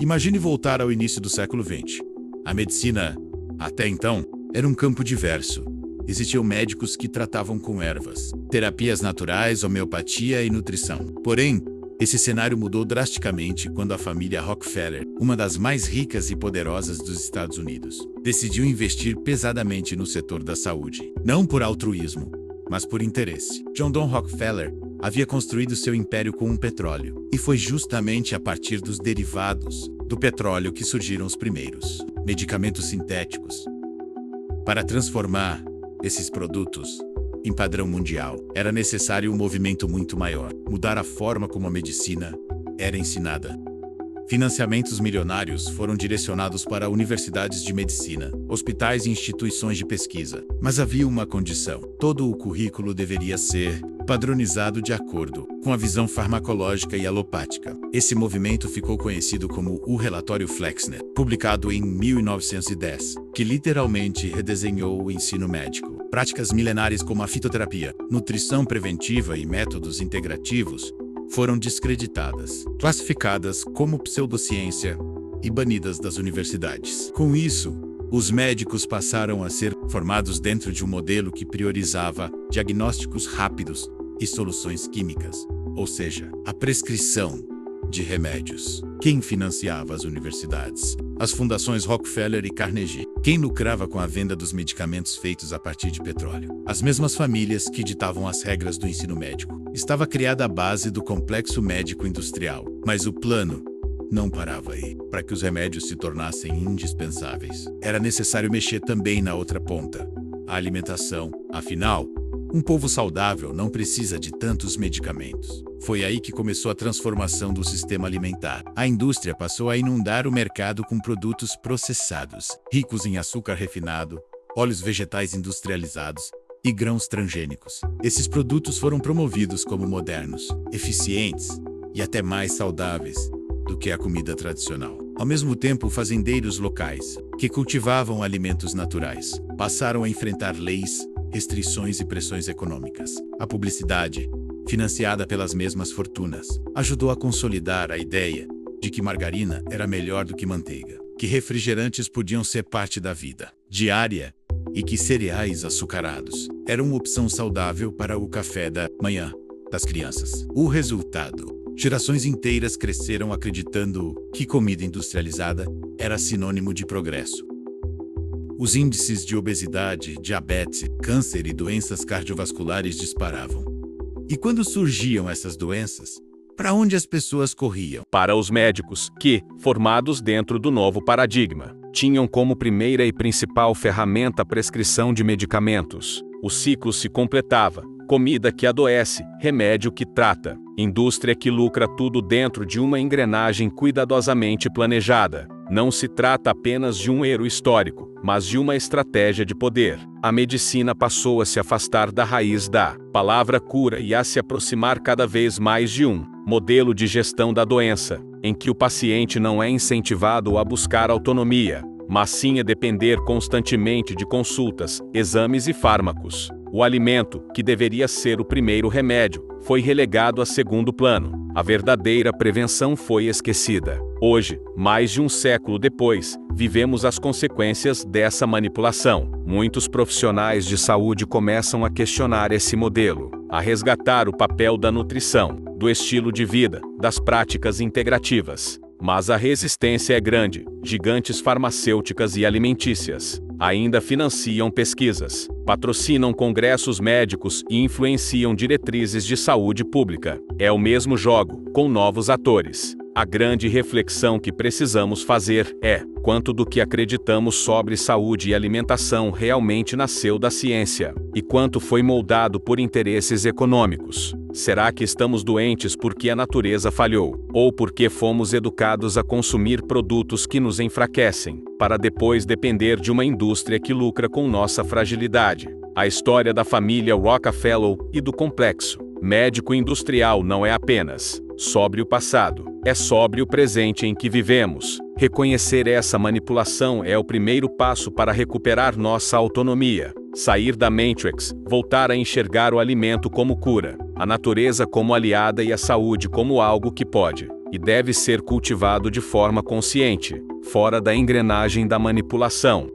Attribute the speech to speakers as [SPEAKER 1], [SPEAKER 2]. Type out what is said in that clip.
[SPEAKER 1] Imagine voltar ao início do século XX. A medicina, até então, era um campo diverso. Existiam médicos que tratavam com ervas, terapias naturais, homeopatia e nutrição. Porém, esse cenário mudou drasticamente quando a família Rockefeller, uma das mais ricas e poderosas dos Estados Unidos, decidiu investir pesadamente no setor da saúde. Não por altruísmo, mas por interesse. John Don Rockefeller havia construído seu império com o petróleo, e foi justamente a partir dos derivados do petróleo que surgiram os primeiros medicamentos sintéticos. Para transformar esses produtos em padrão mundial, era necessário um movimento muito maior, mudar a forma como a medicina era ensinada. Financiamentos milionários foram direcionados para universidades de medicina, hospitais e instituições de pesquisa. Mas havia uma condição: todo o currículo deveria ser padronizado de acordo com a visão farmacológica e alopática. Esse movimento ficou conhecido como o Relatório Flexner, publicado em 1910, que literalmente redesenhou o ensino médico. Práticas milenares como a fitoterapia, nutrição preventiva e métodos integrativos foram descreditadas, classificadas como pseudociência e banidas das universidades. Com isso, os médicos passaram a ser formados dentro de um modelo que priorizava diagnósticos rápidos e soluções químicas, ou seja, a prescrição de remédios. Quem financiava as universidades? As fundações Rockefeller e Carnegie. Quem lucrava com a venda dos medicamentos feitos a partir de petróleo? As mesmas famílias que ditavam as regras do ensino médico. Estava criada a base do complexo médico industrial, mas o plano não parava aí. Para que os remédios se tornassem indispensáveis, era necessário mexer também na outra ponta: a alimentação. Afinal, um povo saudável não precisa de tantos medicamentos. Foi aí que começou a transformação do sistema alimentar. A indústria passou a inundar o mercado com produtos processados, ricos em açúcar refinado, óleos vegetais industrializados e grãos transgênicos. Esses produtos foram promovidos como modernos, eficientes e até mais saudáveis do que a comida tradicional. Ao mesmo tempo, fazendeiros locais, que cultivavam alimentos naturais, passaram a enfrentar leis, restrições e pressões econômicas. A publicidade, financiada pelas mesmas fortunas, ajudou a consolidar a ideia de que margarina era melhor do que manteiga, que refrigerantes podiam ser parte da vida diária e que cereais açucarados eram uma opção saudável para o café da manhã das crianças. O resultado: gerações inteiras cresceram acreditando que comida industrializada era sinônimo de progresso. Os índices de obesidade, diabetes, câncer e doenças cardiovasculares disparavam. E quando surgiam essas doenças, para onde as pessoas corriam?
[SPEAKER 2] Para os médicos, que, formados dentro do novo paradigma, tinham como primeira e principal ferramenta a prescrição de medicamentos. O ciclo se completava: comida que adoece, remédio que trata, indústria que lucra, tudo dentro de uma engrenagem cuidadosamente planejada. Não se trata apenas de um erro histórico, mas de uma estratégia de poder. A medicina passou a se afastar da raiz da palavra cura e a se aproximar cada vez mais de um modelo de gestão da doença, em que o paciente não é incentivado a buscar autonomia, mas sim a depender constantemente de consultas, exames e fármacos. O alimento, que deveria ser o primeiro remédio, foi relegado a segundo plano. A verdadeira prevenção foi esquecida. Hoje, mais de um século depois, vivemos as consequências dessa manipulação. Muitos profissionais de saúde começam a questionar esse modelo, a resgatar o papel da nutrição, do estilo de vida, das práticas integrativas. Mas a resistência é grande. Gigantes farmacêuticas e alimentícias ainda financiam pesquisas, patrocinam congressos médicos e influenciam diretrizes de saúde pública. É o mesmo jogo, com novos atores. A grande reflexão que precisamos fazer é: quanto do que acreditamos sobre saúde e alimentação realmente nasceu da ciência, e quanto foi moldado por interesses econômicos? Será que estamos doentes porque a natureza falhou, ou porque fomos educados a consumir produtos que nos enfraquecem, para depois depender de uma indústria que lucra com nossa fragilidade? A história da família Rockefeller e do complexo médico industrial não é apenas sobre o passado, é sobre o presente em que vivemos. Reconhecer essa manipulação é o primeiro passo para recuperar nossa autonomia, sair da Matrix, voltar a enxergar o alimento como cura, a natureza como aliada e a saúde como algo que pode e deve ser cultivado de forma consciente, fora da engrenagem da manipulação.